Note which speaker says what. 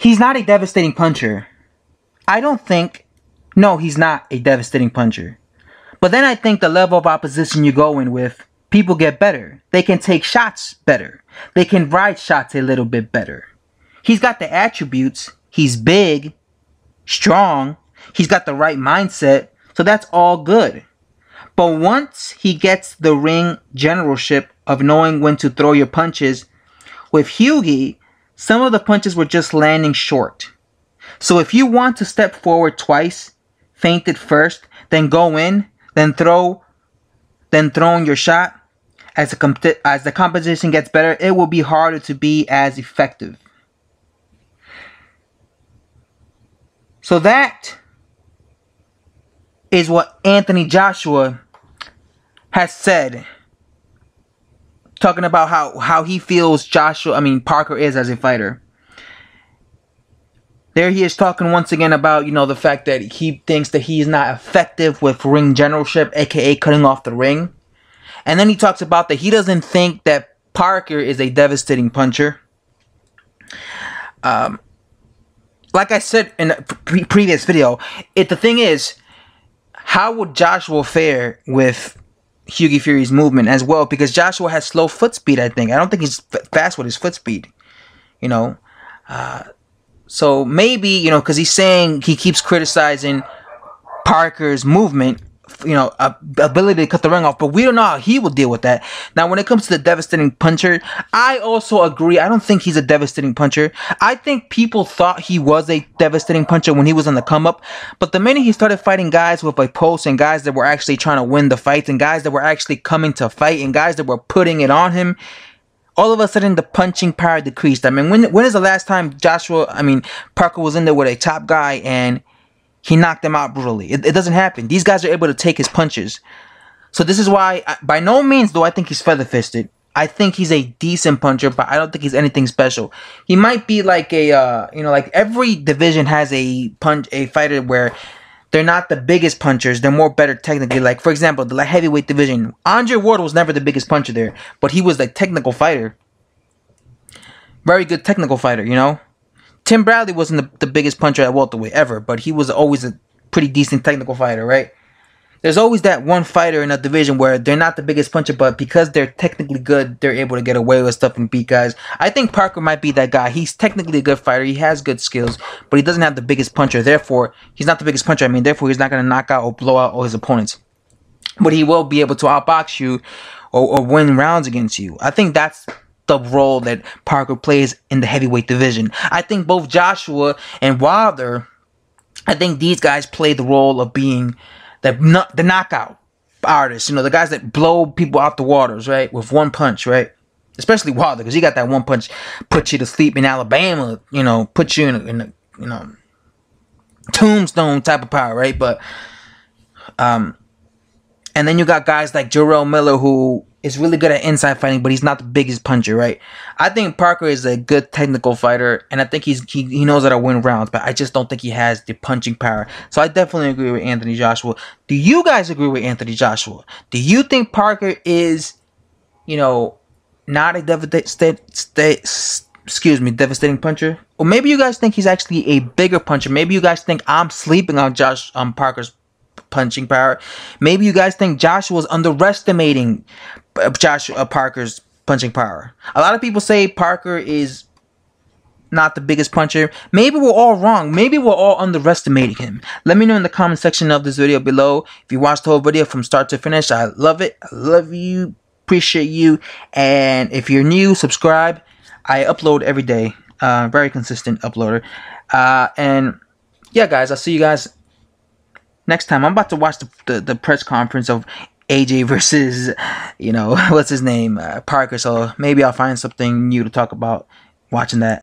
Speaker 1: he's not a devastating puncher. I don't think, no, he's not a devastating puncher. But then I think the level of opposition you go in with, people get better. They can take shots better. They can ride shots a little bit better. He's got the attributes. He's big, strong. He's got the right mindset. So that's all good. But once he gets the ring generalship of knowing when to throw your punches, with Hughie, some of the punches were just landing short. So if you want to step forward twice, feint it first, then go in, then throwing your shot, as the competition gets better, it will be harder to be as effective. So that is what Anthony Joshua has said, talking about how he feels Parker is as a fighter. There he is talking once again about, the fact that he thinks that he's not effective with ring generalship, aka cutting off the ring. And then he talks about that he doesn't think that Parker is a devastating puncher. Like I said in a previous video, the thing is, how would Joshua fare with Hughie Fury's movement as well? Because Joshua has slow foot speed, I think. I don't think he's fast with his foot speed. So maybe, because he's saying he keeps criticizing Parker's movement, ability to cut the ring off, but we don't know how he will deal with that. Now, when it comes to the devastating puncher, I also agree. I don't think he's a devastating puncher. I think people thought he was a devastating puncher when he was on the come up, but the minute he started fighting guys with a pulse and guys that were actually trying to win the fights and guys that were actually coming to fight and guys that were putting it on him, all of a sudden the punching power decreased. I mean, when is the last time Parker was in there with a top guy and he knocked him out brutally? It doesn't happen. These guys are able to take his punches. So this is why, by no means do I think he's feather-fisted. I think he's a decent puncher, but I don't think he's anything special. He might be like like every division has a fighter where they're not the biggest punchers. They're more better technically. Like, for example, the heavyweight division. Andre Ward was never the biggest puncher there, but he was a technical fighter. Very good technical fighter, Tim Bradley wasn't the biggest puncher at welterweight ever, but he was always a pretty decent technical fighter, right? There's always that one fighter in a division where they're not the biggest puncher, but because they're technically good, they're able to get away with stuff and beat guys. I think Parker might be that guy. He's technically a good fighter. He has good skills, but he doesn't have the biggest puncher. Therefore, he's not the biggest puncher. Therefore, he's not going to knock out or blow out all his opponents. But he will be able to outbox you or win rounds against you. I think that's the role that Parker plays in the heavyweight division. I think both Joshua and Wilder, I think these guys play the role of being the knockout artists, the guys that blow people out the waters, right, with one punch, right? Especially Wilder, because he got that one punch, put you to sleep in Alabama, put you in a tombstone type of power, right? But and then you got guys like Jarrell Miller, who is really good at inside fighting, but he's not the biggest puncher, right? I think Parker is a good technical fighter, and I think he knows how to win rounds, but I just don't think he has the punching power. So I definitely agree with Anthony Joshua. Do you guys agree with Anthony Joshua? Do you think Parker is, not a devastating puncher? Or maybe you guys think he's actually a bigger puncher. Maybe you guys think I'm sleeping on Parker's punching power. Maybe you guys think Joshua's underestimating Parker's punching power. A lot of people say Parker is not the biggest puncher. Maybe we're all wrong. Maybe we're all underestimating him. Let me know in the comment section of this video below. If you watched the whole video from start to finish, I love it. I love you. Appreciate you. And if you're new, subscribe. I upload every day. Very consistent uploader. And yeah, guys, I'll see you guys next time. I'm about to watch the press conference of AJ versus, what's his name, Parker. So maybe I'll find something new to talk about watching that.